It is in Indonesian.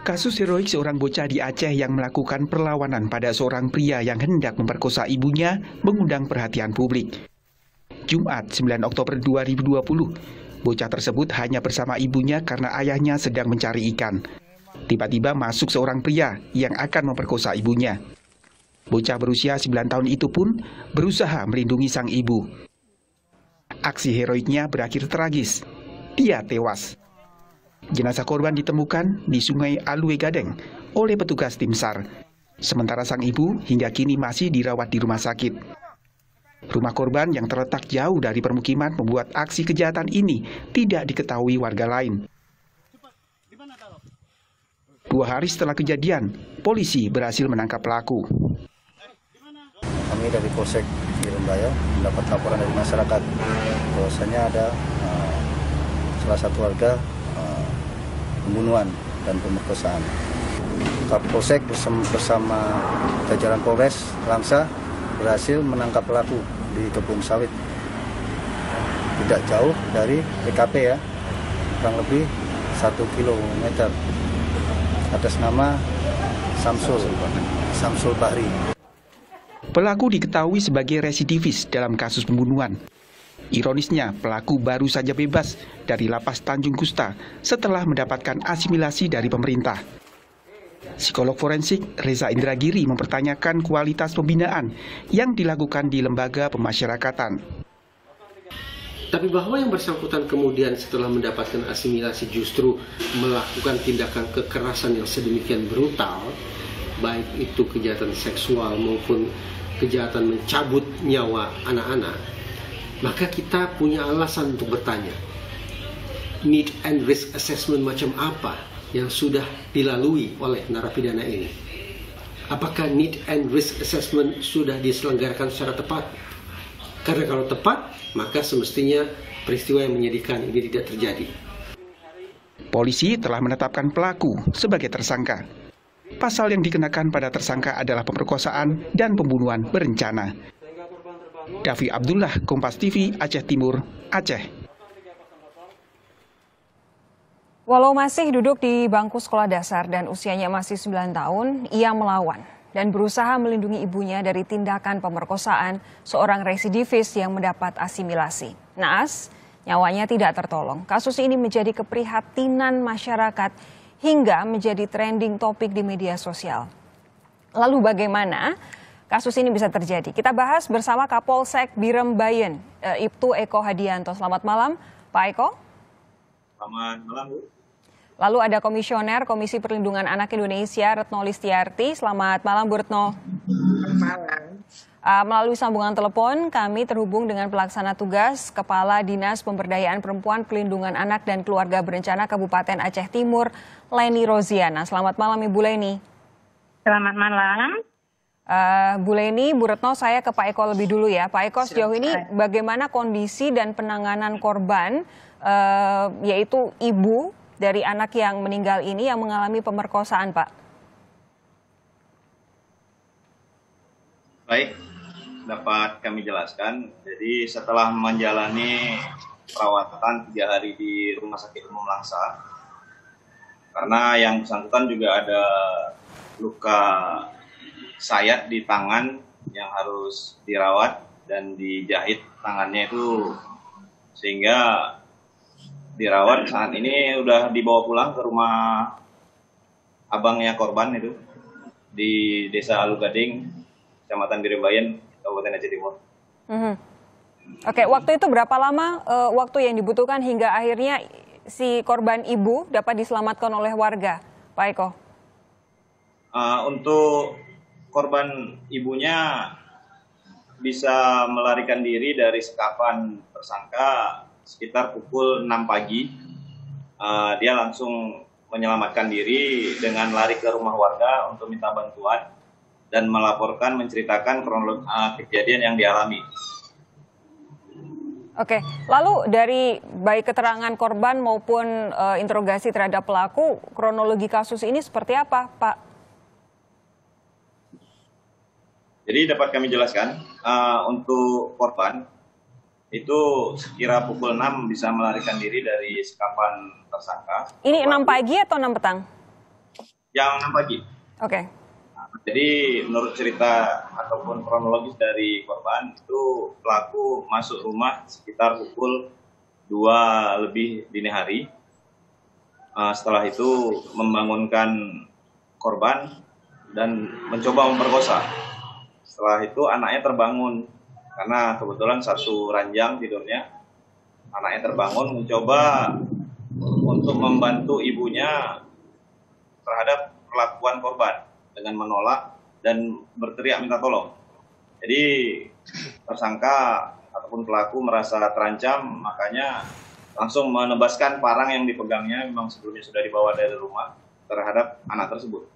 Kasus heroik seorang bocah di Aceh yang melakukan perlawanan pada seorang pria yang hendak memperkosa ibunya mengundang perhatian publik. Jumat 9 Oktober 2020, bocah tersebut hanya bersama ibunya karena ayahnya sedang mencari ikan. Tiba-tiba masuk seorang pria yang akan memperkosa ibunya. Bocah berusia 9 tahun itu pun berusaha melindungi sang ibu. Aksi heroiknya berakhir tragis. Dia tewas. Jenazah korban ditemukan di Sungai Alue Gadeng oleh petugas tim SAR. Sementara sang ibu hingga kini masih dirawat di rumah sakit. Rumah korban yang terletak jauh dari permukiman membuat aksi kejahatan ini tidak diketahui warga lain. 2 hari setelah kejadian, polisi berhasil menangkap pelaku. Kami dari Polsek Birembaya mendapat laporan dari masyarakat bahwasanya ada salah satu warga pembunuhan dan pemerkosaan. Kapolsek bersama jajaran Polres Langsa berhasil menangkap pelaku di kebun sawit tidak jauh dari TKP ya, kurang lebih 1 kilometer, atas nama Samsul Bahri. Pelaku diketahui sebagai residivis dalam kasus pembunuhan. Ironisnya, pelaku baru saja bebas dari lapas Tanjung Kusta setelah mendapatkan asimilasi dari pemerintah. Psikolog forensik Reza Indragiri mempertanyakan kualitas pembinaan yang dilakukan di lembaga pemasyarakatan. Tapi bahwa yang bersangkutan kemudian setelah mendapatkan asimilasi justru melakukan tindakan kekerasan yang sedemikian brutal, baik itu kejahatan seksual maupun kejahatan mencabut nyawa anak-anak, maka kita punya alasan untuk bertanya, need and risk assessment macam apa yang sudah dilalui oleh narapidana ini? Apakah need and risk assessment sudah diselenggarakan secara tepat? Karena kalau tepat, maka semestinya peristiwa yang menyedihkan ini tidak terjadi. Polisi telah menetapkan pelaku sebagai tersangka. Pasal yang dikenakan pada tersangka adalah pemerkosaan dan pembunuhan berencana. Davi Abdullah, Kompas TV, Aceh Timur, Aceh. Walau masih duduk di bangku sekolah dasar dan usianya masih 9 tahun, ia melawan dan berusaha melindungi ibunya dari tindakan pemerkosaan seorang residivis yang mendapat asimilasi. Naas, nyawanya tidak tertolong. Kasus ini menjadi keprihatinan masyarakat hingga menjadi trending topik di media sosial. Lalu bagaimana kasus ini bisa terjadi? Kita bahas bersama Kapolsek Birembaya, Ibtu Eko Hadianto. Selamat malam, Pak Eko. Selamat malam, Bu. Lalu ada Komisioner Komisi Perlindungan Anak Indonesia, Retno Listiarti. Selamat malam, Bu Retno. Selamat malam. Melalui sambungan telepon, kami terhubung dengan pelaksana tugas Kepala Dinas Pemberdayaan Perempuan, Pelindungan Anak dan Keluarga Berencana Kabupaten Aceh Timur, Leni Roziana. Selamat malam, Ibu Leni. Selamat malam. Bu Leni, Bu Retno, saya ke Pak Eko lebih dulu ya. Pak Eko, sejauh ini bagaimana kondisi dan penanganan korban, yaitu ibu dari anak yang meninggal ini yang mengalami pemerkosaan, Pak? Baik, dapat kami jelaskan. Jadi setelah menjalani perawatan 3 hari di Rumah Sakit Umum Langsa, karena yang bersangkutan juga ada luka sayat di tangan yang harus dirawat dan dijahit tangannya itu, sehingga dirawat. Saat ini udah dibawa pulang ke rumah abangnya korban itu di Desa Alugading, Kecamatan Birembaya, Kabupaten Aceh Timur. Oke, waktu itu berapa lama waktu yang dibutuhkan hingga akhirnya si korban ibu dapat diselamatkan oleh warga, Pak Eko? Untuk korban ibunya bisa melarikan diri dari sekapan tersangka sekitar pukul 6 pagi. Dia langsung menyelamatkan diri dengan lari ke rumah warga untuk minta bantuan dan melaporkan, menceritakan kronologi kejadian yang dialami. Oke, lalu dari baik keterangan korban maupun interogasi terhadap pelaku, kronologi kasus ini seperti apa, Pak? Jadi dapat kami jelaskan, untuk korban itu sekira pukul 6 bisa melarikan diri dari sekapan tersangka. Ini 6 pagi atau 6 petang? jam 6 pagi. Oke. Jadi menurut cerita ataupun kronologis dari korban itu pelaku masuk rumah sekitar pukul 2 lebih dini hari. Setelah itu membangunkan korban dan mencoba memperkosa. Setelah itu anaknya terbangun karena kebetulan satu ranjang tidurnya. Anaknya terbangun mencoba untuk membantu ibunya terhadap perlakuan korban dengan menolak dan berteriak minta tolong. Jadi tersangka ataupun pelaku merasa terancam, makanya langsung menebaskan parang yang dipegangnya, memang sebelumnya sudah dibawa dari rumah, terhadap anak tersebut.